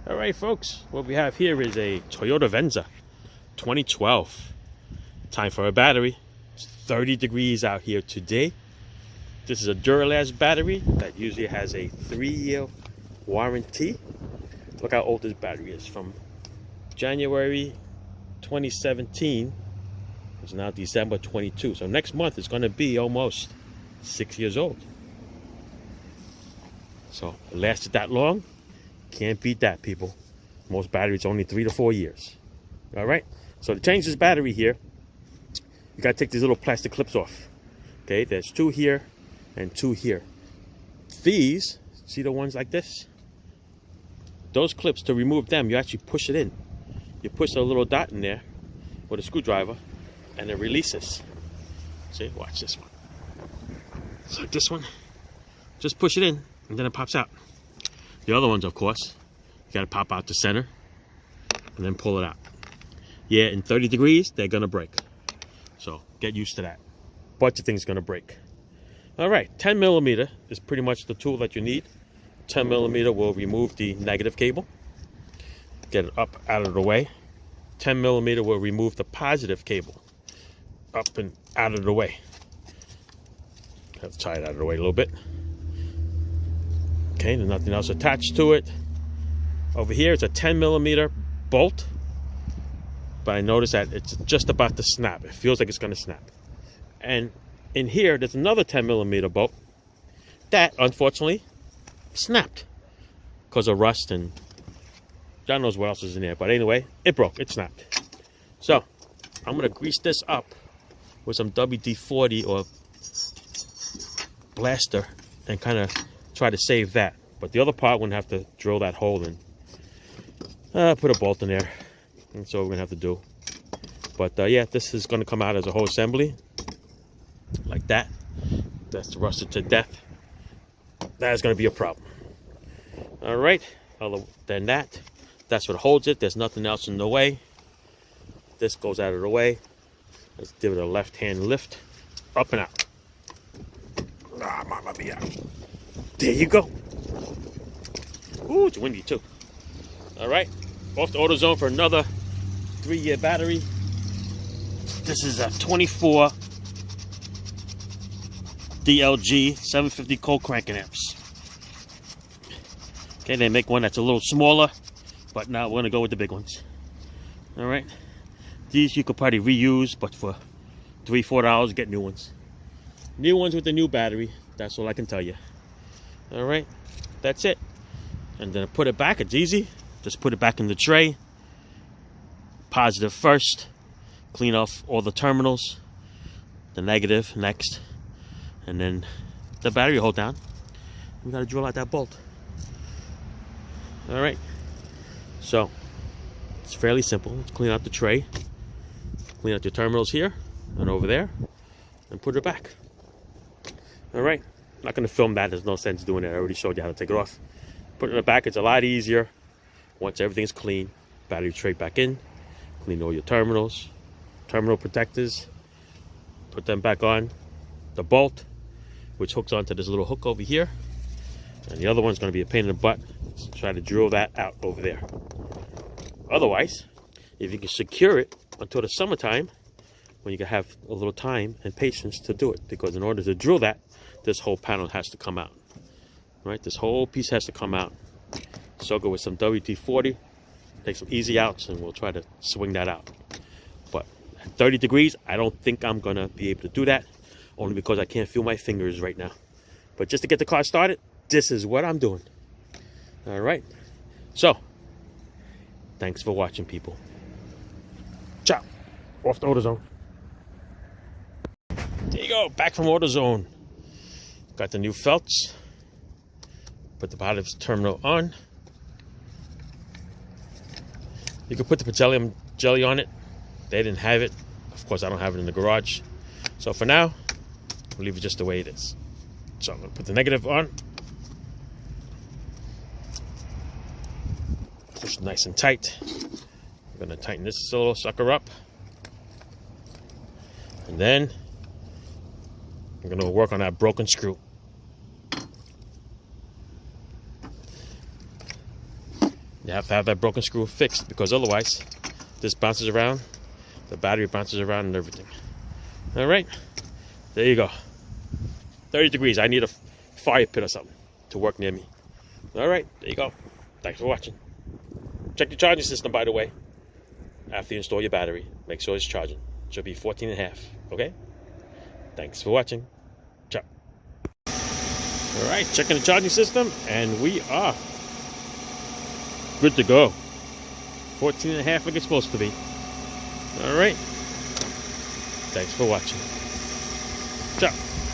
All right, folks, what we have here is a Toyota Venza 2012. Time for a battery. It's 30 degrees out here today. This is a Duralast battery that usually has a 3-year warranty. Look how old this battery is. From January 2017. It's now December 22. So next month it's going to be almost 6 years old. So it lasted that long. Can't beat that, people. Most batteries only 3 to 4 years. All right. So to change this battery here, you got to take these little plastic clips off. Okay. There's 2 here and 2 here. These, see the ones like this? Those clips, to remove them, you actually push it in. You push a little dot in there with a screwdriver, and it releases. See? Watch this one. It's like this one. Just push it in, and then it pops out. The other ones, of course, you got to pop out the center and then pull it out. Yeah, in 30 degrees, they're going to break. So get used to that. Bunch of things going to break. All right, 10 millimeter is pretty much the tool that you need. 10 millimeter will remove the negative cable. Get it up out of the way. 10 millimeter will remove the positive cable. Up and out of the way. Have to tie it out of the way a little bit. Okay, there's nothing else attached to it. Over here, it's a 10 millimeter bolt. But I noticed that it's just about to snap. It feels like it's going to snap. And in here, there's another 10 millimeter bolt that, unfortunately, snapped because of rust and God knows what else is in there. But anyway, it broke. It snapped. So, I'm going to grease this up with some WD-40 or blaster and kind of try to save that. But the other part, we're going to have to drill that hole in. Put a bolt in there. That's what we're going to have to do. But yeah, this is going to come out as a whole assembly. Like that. That's rusted to death. That is going to be a problem. Alright. Other than that, that's what holds it. There's nothing else in the way. This goes out of the way. Let's give it a left-hand lift. Up and out. Mamma mia. There you go. Ooh, it's windy too. All right, off to AutoZone for another 3-year battery. This is a 24 DLG 750 cold cranking amps. Okay, they make one that's a little smaller, but now we're gonna go with the big ones. All right, these you could probably reuse, but for $3 to $4, get new ones. New ones with the new battery. That's all I can tell you. All right, that's it. And then put it back. It's easy. Just put it back in the tray. Positive first. Clean off all the terminals. The negative next. And then the battery hold down. We got to drill out that bolt. All right. So it's fairly simple. Let's clean out the tray. Clean out your terminals here and over there. And put it back. All right. I'm not going to film that. There's no sense doing it. I already showed you how to take it off. Put it in the back. It's a lot easier once everything's clean. Battery tray back in. Clean all your terminals. Terminal protectors. Put them back on. The bolt, which hooks onto this little hook over here. And the other one's going to be a pain in the butt. Let's try to drill that out over there. Otherwise, if you can secure it until the summertime, when you can have a little time and patience to do it. Because in order to drill that, this whole panel has to come out. Right? This whole piece has to come out. So go with some WD-40, take some easy outs, and we'll try to swing that out. But at 30 degrees, I don't think I'm going to be able to do that, only because I can't feel my fingers right now. But just to get the car started, this is what I'm doing. All right? So, thanks for watching, people. Ciao. Off to AutoZone. There you go, back from AutoZone. Got the new felts. Put the bottom terminal on. You can put the petroleum jelly on it. They didn't have it. Of course, I don't have it in the garage. So for now, we'll leave it just the way it is. So I'm going to put the negative on. Push nice and tight. I'm going to tighten this little sucker up. And then I'm going to work on that broken screw. You have to have that broken screw fixed, because otherwise this bounces around, the battery bounces around and everything. All right, there you go. 30 degrees. I need a fire pit or something to work near me. All right, there you go. Thanks for watching. Check your charging system, by the way. After you install your battery, make sure it's charging. It should be 14.5, okay? Thanks for watching. Ciao. All right, checking the charging system, and we are good to go. 14.5 like it's supposed to be. All right. Thanks for watching. Ciao.